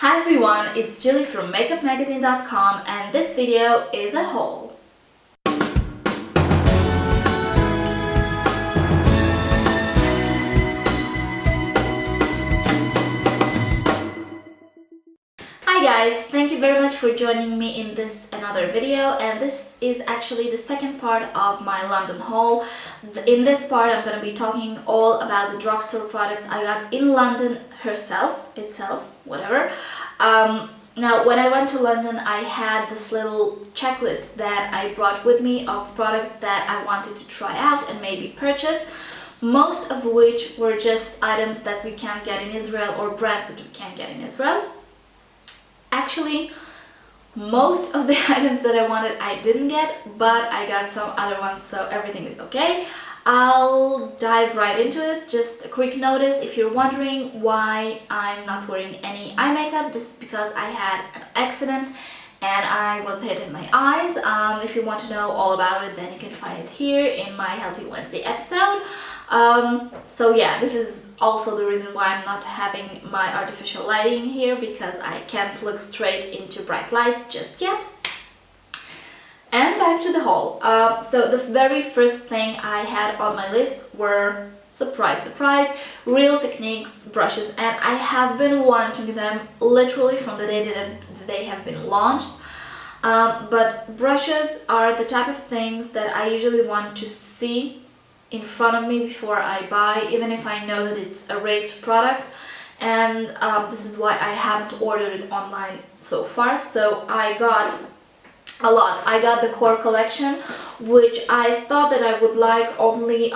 Hi everyone, it's Julie from makeupmagazine.com and this video is a haul. Hi guys, thank you very much for joining me in this another video, and this is actually the second part of my London haul. In this part I'm going to be talking all about the drugstore products I got in London itself, whatever. Now when I went to London I had this little checklist that I brought with me of products that I wanted to try out and maybe purchase, most of which were just items that we can't get in Israel or brands that we can't get in Israel. Actually, most of the items that I wanted I didn't get, but I got some other ones, so everything is okay. I'll dive right into it. Just a quick notice, if you're wondering why I'm not wearing any eye makeup, this is because I had an accident and I was hit in my eyes. If you want to know all about it, then you can find it here in my Healthy Wednesday episode. So yeah, this is also the reason why I'm not having my artificial lighting here, because I can't look straight into bright lights just yet. And back to the haul. So the very first thing I had on my list were, surprise surprise, Real Techniques brushes, and I have been wanting them literally from the day that they have been launched. But brushes are the type of things that I usually want to see in front of me before I buy, even if I know that it's a raved product, and this is why I haven't ordered it online so far. So I got a lot. I got the core collection, which I thought that I would like only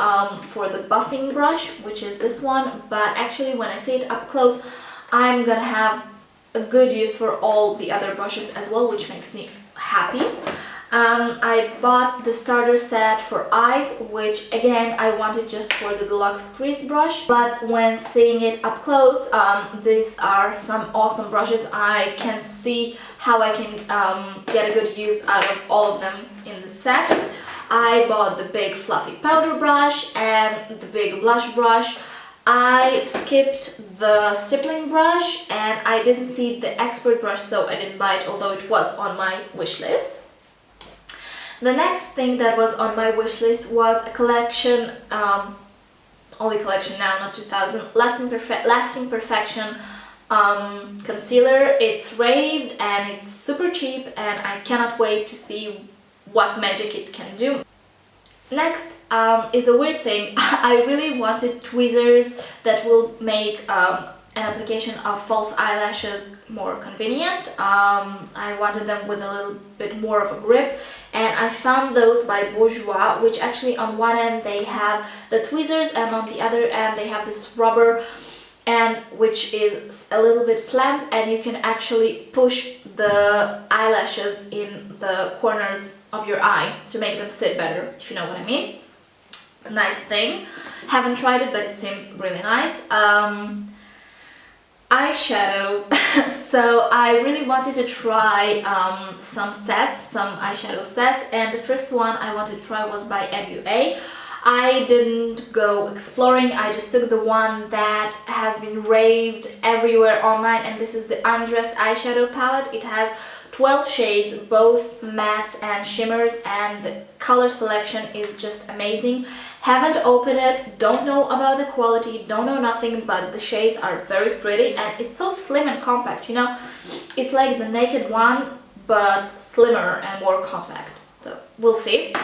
for the buffing brush, which is this one, but actually when I see it up close I'm gonna have a good use for all the other brushes as well, which makes me happy. I bought the starter set for eyes, which again I wanted just for the deluxe crease brush, but when seeing it up close, these are some awesome brushes. I can see how I can get a good use out of all of them in the set. I bought the big fluffy powder brush and the big blush brush. I skipped the stippling brush and I didn't see the expert brush, so I didn't buy it, although it was on my wish list. The next thing that was on my wish list was a collection, only collection now, not 2000, Lasting Perfection concealer. It's raved and it's super cheap and I cannot wait to see what magic it can do. Next is a weird thing. I really wanted tweezers that will make an application of false eyelashes more convenient. I wanted them with a little bit more of a grip, and I found those by Bourjois, which actually on one end they have the tweezers and on the other end they have this rubber and which is a little bit slammed, and you can actually push the eyelashes in the corners of your eye to make them sit better, if you know what I mean. A nice thing. Haven't tried it, but it seems really nice. Eyeshadows. So I really wanted to try some eyeshadow sets, and the first one I wanted to try was by N.Y.C. I didn't go exploring, I just took the one that has been raved everywhere online, and this is the Undressed eyeshadow palette. It has 12 shades, both mattes and shimmers, and the color selection is just amazing. Haven't opened it, don't know about the quality, don't know nothing, but the shades are very pretty and it's so slim and compact, you know. It's like the Naked one, but slimmer and more compact. So we'll see.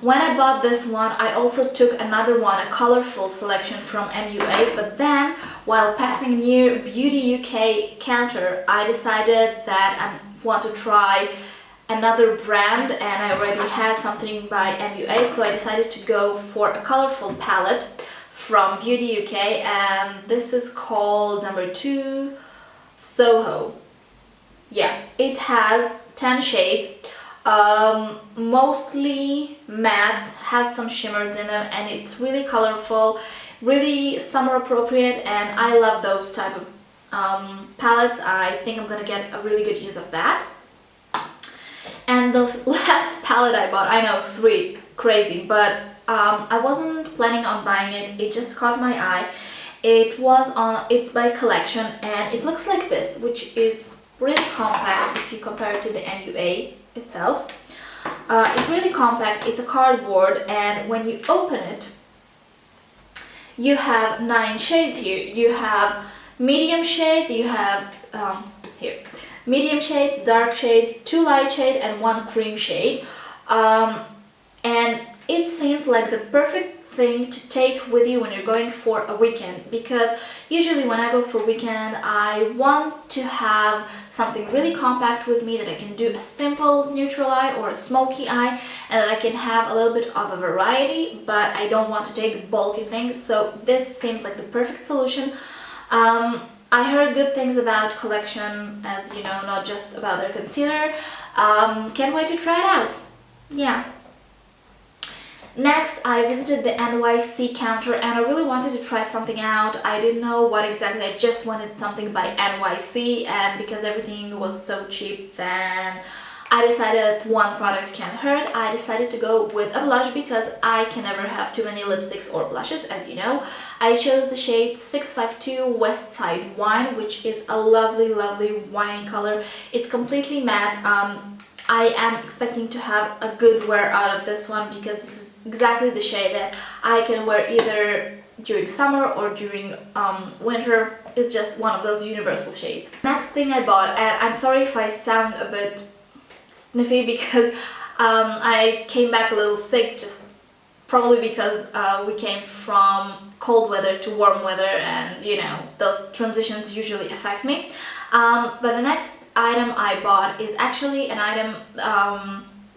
When I bought this one, I also took another one, a colorful selection from N.Y.C, but then while passing near Beauty UK counter, I decided that I want to try another brand, and I already had something by N.Y.C, so I decided to go for a colorful palette from Beauty UK, and this is called number 2 SoHo. Yeah, it has 10 shades. Mostly matte, has some shimmers in them, and it's really colorful, really summer appropriate, and I love those type of palettes. I think I'm gonna get a really good use of that. And the last palette I bought, I know, 3, crazy, but I wasn't planning on buying it, it just caught my eye, It's by Collection, and it looks like this, which is really compact if you compare it to the N.Y.C itself. It's really compact, it's a cardboard, and when you open it, you have 9 shades here. You have medium shades, you have medium shades, dark shades, 2 light shades, and 1 cream shade. And it seems like the perfect thing to take with you when you're going for a weekend, because usually when I go for a weekend I want to have something really compact with me, that I can do a simple neutral eye or a smoky eye, and that I can have a little bit of a variety, but I don't want to take bulky things. So this seems like the perfect solution. I heard good things about Collection, as you know, not just about their concealer. Can't wait to try it out. Yeah. Next, I visited the N.Y.C counter, and I really wanted to try something out. I didn't know what exactly, I just wanted something by N.Y.C, and because everything was so cheap, then I decided that one product can't hurt. I decided to go with a blush because I can never have too many lipsticks or blushes, as you know. I chose the shade 652 West Side Wine, which is a lovely, lovely winey color. It's completely matte. I am expecting to have a good wear out of this one, because this is exactly the shade that I can wear either during summer or during winter. It's just one of those universal shades. Next thing I bought, and I'm sorry if I sound a bit sniffy because I came back a little sick, just probably because we came from cold weather to warm weather, and you know, those transitions usually affect me. But the next item I bought is actually an item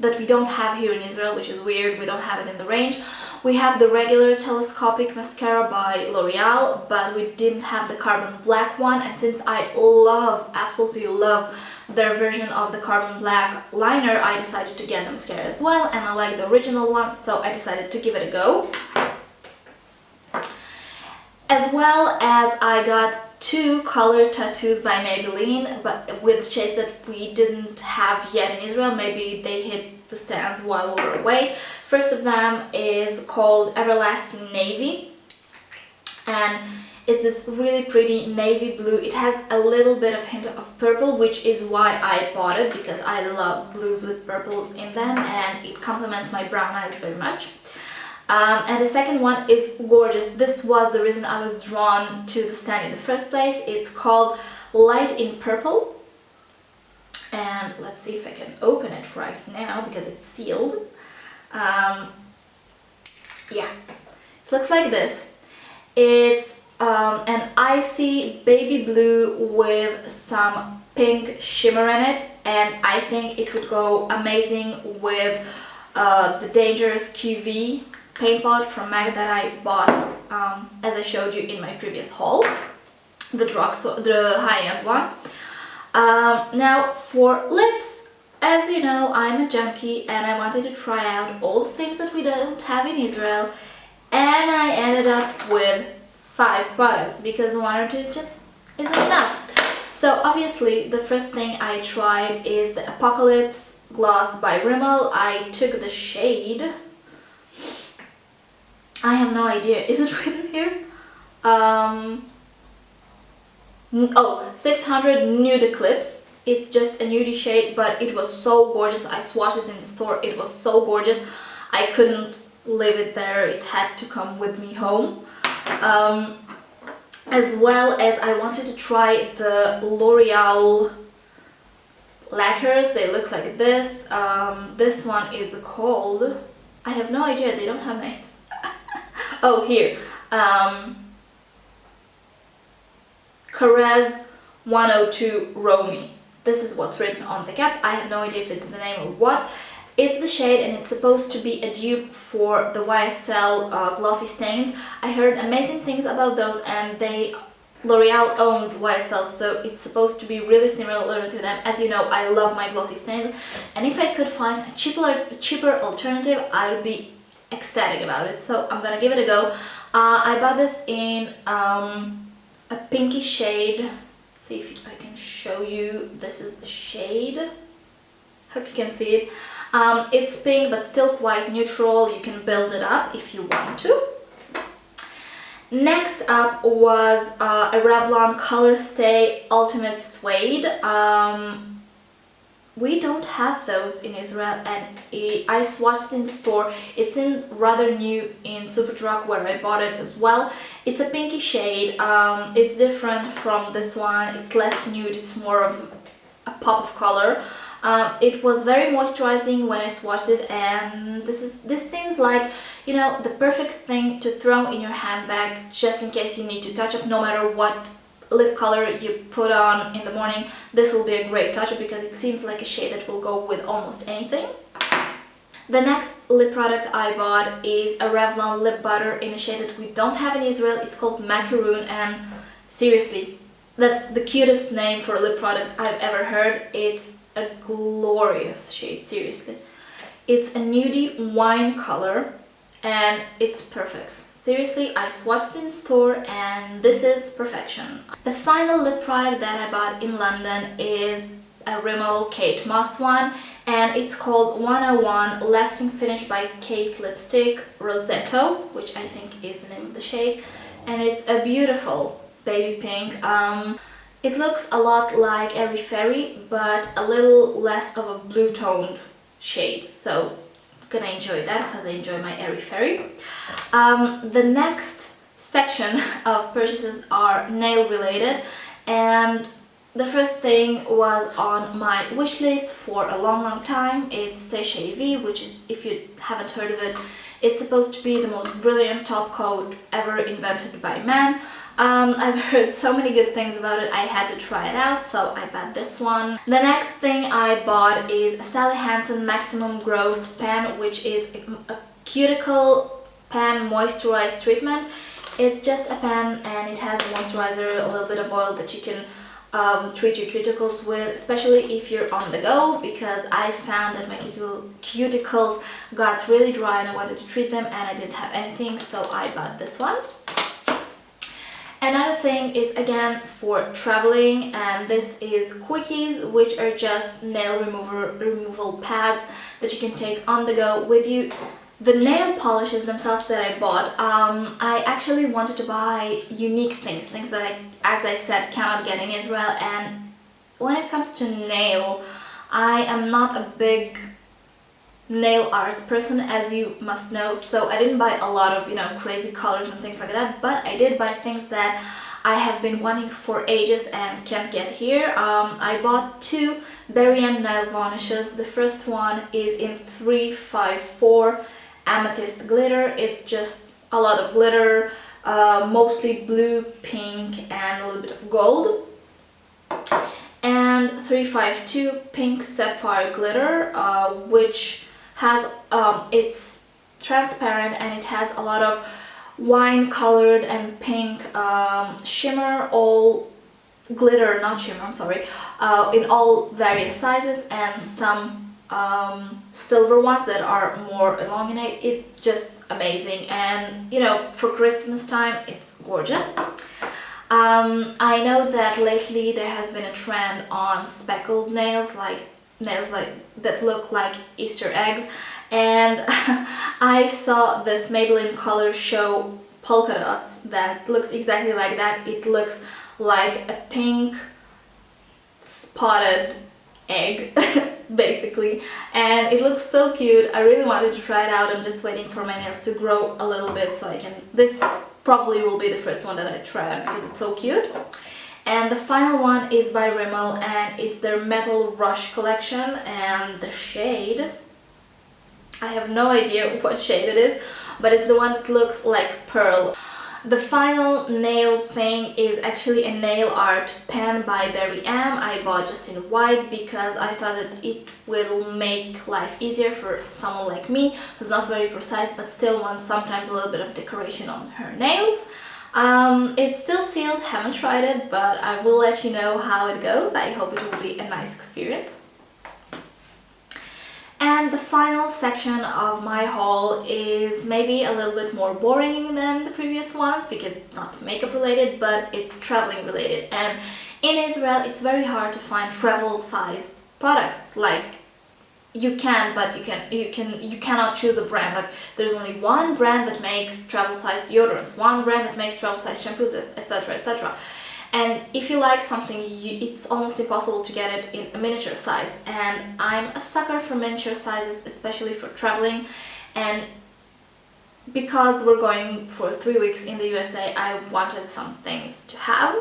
that we don't have here in Israel, which is weird. We don't have it in the range. We have the regular Telescopic mascara by L'Oreal, but we didn't have the carbon black one, and since I absolutely love their version of the carbon black liner, I decided to get the mascara as well, and I like the original one, so I decided to give it a go. As well as I got 2 color tattoos by Maybelline, but with shades that we didn't have yet in Israel. Maybe they hit the stands while we were away. First of them is called Everlasting Navy, and it's this really pretty navy blue. It has a little bit of hint of purple, which is why I bought it, because I love blues with purples in them, and it complements my brown eyes very much. And the second one is gorgeous. This was the reason I was drawn to the stand in the first place. It's called Light in Purple, and let's see if I can open it right now because it's sealed. Yeah, it looks like this. It's an icy baby blue with some pink shimmer in it, and I think it would go amazing with the Dangerous QV paint pot from MAC that I bought, as I showed you in my previous haul, the drugstore, the high-end one. Now for lips, as you know, I'm a junkie, and I wanted to try out all the things that we don't have in Israel, and I ended up with 5 products because 1 or 2 just isn't enough. So obviously the first thing I tried is the Apocalips gloss by Rimmel. I took the shade, I have no idea, is it written here? Oh, 600 Nude Eclipse. It's just a nudie shade, but it was so gorgeous. I swatched it in the store, it was so gorgeous. I couldn't leave it there, it had to come with me home. As well as I wanted to try the L'Oreal lacquers. They look like this. This one is called, I have no idea, they don't have names. Oh, here. Caresse 102 Romy. This is what's written on the cap. I have no idea if it's the name or what. It's the shade, and it's supposed to be a dupe for the YSL glossy stains. I heard amazing things about those, and L'Oreal owns YSL, so it's supposed to be really similar to them. As you know, I love my glossy stains, and if I could find a cheaper alternative, I would be ecstatic about it. So I'm gonna give it a go. I bought this in a pinky shade. Let's see if I can show you. This is the shade. Hope you can see it. It's pink but still quite neutral. You can build it up if you want to. Next up was a Revlon ColorStay Ultimate Suede. We don't have those in Israel, and I swatched it in the store. It's in rather new in Superdrug where I bought it as well. It's a pinky shade. It's different from this one. It's less nude, it's more of a pop of color. It was very moisturizing when I swatched it, and this seems like, you know, the perfect thing to throw in your handbag just in case you need to touch up. No matter what lip color you put on in the morning, this will be a great touch-up because it seems like a shade that will go with almost anything. The next lip product I bought is a Revlon lip butter in a shade that we don't have in Israel. It's called Macaroon, and seriously, that's the cutest name for a lip product I've ever heard. It's a glorious shade, seriously. It's a nudie wine color and it's perfect. Seriously, I swatched it in the store and this is perfection. The final lip product that I bought in London is a Rimmel Kate Moss one, and it's called 101 Lasting Finish by Kate Lipstick Rossetto, which I think is the name of the shade, and it's a beautiful baby pink. It looks a lot like Airy Fairy, but a little less of a blue toned shade, so gonna enjoy that because I enjoy my Airy Fairy. The next section of purchases are nail related, and the first thing was on my wish list for a long time. It's Seche V, which is, if you haven't heard of it, it's supposed to be the most brilliant top coat ever invented by man. I've heard so many good things about it, I had to try it out, so I bought this one. The next thing I bought is a Sally Hansen Maximum Growth Pen, which is a cuticle pen moisturized treatment. It's just a pen and it has a moisturizer, a little bit of oil that you can treat your cuticles with, especially if you're on the go, because I found that my cuticles got really dry and I wanted to treat them and I didn't have anything, so I bought this one. Another thing is again for traveling, and this is Quickies, which are just nail removal pads that you can take on the go with you. The nail polishes themselves that I bought, I actually wanted to buy unique things that I, as I said, cannot get in Israel, and when it comes to nail, I am not a big nail art person, as you must know, so I didn't buy a lot of, you know, crazy colors and things like that, but I did buy things that I have been wanting for ages and can't get here. I bought two Berry M nail varnishes. The first one is in 354 Amethyst Glitter. It's just a lot of glitter, mostly blue, pink and a little bit of gold. And 352 Pink Sapphire Glitter, which has, it's transparent and it has a lot of wine colored and pink shimmer, all glitter, not shimmer, I'm sorry, in all various sizes, and some silver ones that are more elongated. It's just amazing, and you know, for Christmas time it's gorgeous. I know that lately there has been a trend on speckled nails, like that look like Easter eggs, and I saw this Maybelline Color Show polka dots that looks exactly like that. It looks like a pink spotted egg basically, and it looks so cute. I really wanted to try it out. I'm just waiting for my nails to grow a little bit so I can, this probably will be the first one that I try because it's so cute. And the final one is by Rimmel, and it's their Metal Rush collection, and the shade, I have no idea what shade it is, but it's the one that looks like pearl. The final nail thing is actually a nail art pen by Berry M. I bought just in white because I thought that it will make life easier for someone like me who's not very precise but still wants sometimes a little bit of decoration on her nails. It's still sealed, haven't tried it, but I will let you know how it goes. I hope it will be a nice experience. And the final section of my haul is maybe a little bit more boring than the previous ones because it's not makeup related, but it's traveling related. And in Israel, it's very hard to find travel size products. Like, you can, but you cannot choose a brand. Like there's only one brand that makes travel size deodorants, one brand that makes travel size shampoos, etc, etc. And if you like something, it's almost impossible to get it in a miniature size. And I'm a sucker for miniature sizes, especially for traveling. And because we're going for 3 weeks in the USA, I wanted some things to have.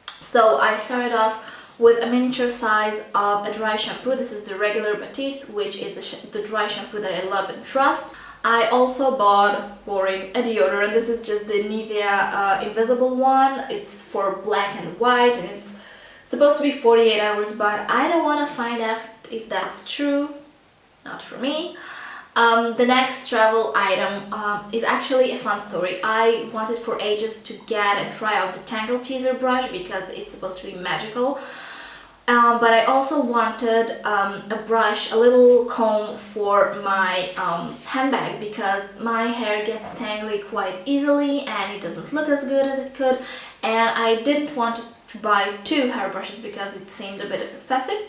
So I started off with a miniature size of a dry shampoo. This is the regular Batiste, which is the dry shampoo that I love and trust. I also bought, boring, a deodorant. This is just the Nivea invisible one. It's for black and white, and it's supposed to be 48 hours, but I don't want to find out if that's true. Not for me. The next travel item is actually a fun story. I wanted for ages to get and try out the Tangle Teaser brush because it's supposed to be magical. But I also wanted a brush, a little comb for my handbag, because my hair gets tangly quite easily and it doesn't look as good as it could, and I didn't want to buy 2 hairbrushes because it seemed a bit excessive.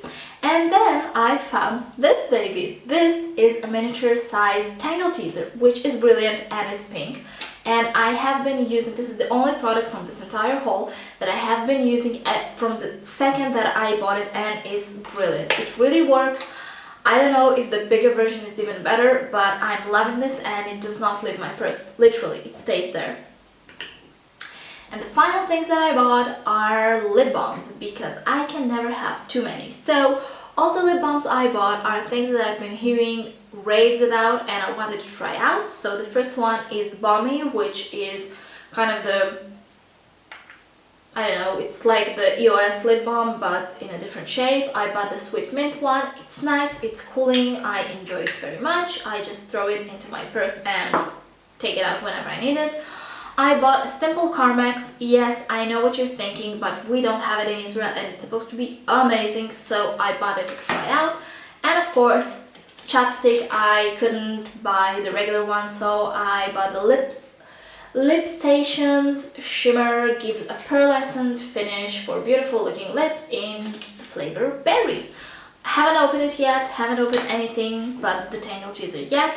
And then I found this baby. This is a miniature size Tangle Teaser, which is brilliant and is pink. And I have been using, this is the only product from this entire haul that I have been using from the second that I bought it, and it's brilliant. It really works. I don't know if the bigger version is even better, but I'm loving this and it does not leave my purse. Literally, it stays there. And the final things that I bought are lip balms, because I can never have too many. So all the lip balms I bought are things that I've been hearing raves about and I wanted to try out. So the first one is Balmy, which is kind of the, I don't know, it's like the EOS lip balm but in a different shape. I bought the Sweet Mint one. It's nice, it's cooling, I enjoy it very much. I just throw it into my purse and take it out whenever I need it. I bought a simple Carmex. Yes, I know what you're thinking, but we don't have it in Israel and it's supposed to be amazing, so I bought it to try out. And of course, chapstick. I couldn't buy the regular one, so I bought the Lip Stations Shimmer. Gives a pearlescent finish for beautiful looking lips in the flavor berry. Haven't opened it yet, haven't opened anything but the Tangle Teaser yet,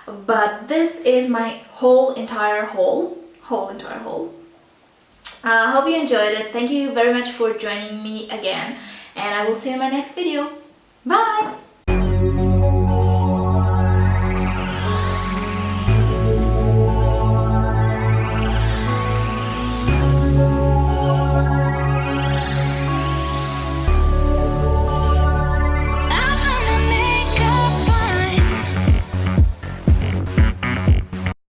but this is my whole entire haul. Hope you enjoyed it. Thank you very much for joining me again, and I will see you in my next video. Bye!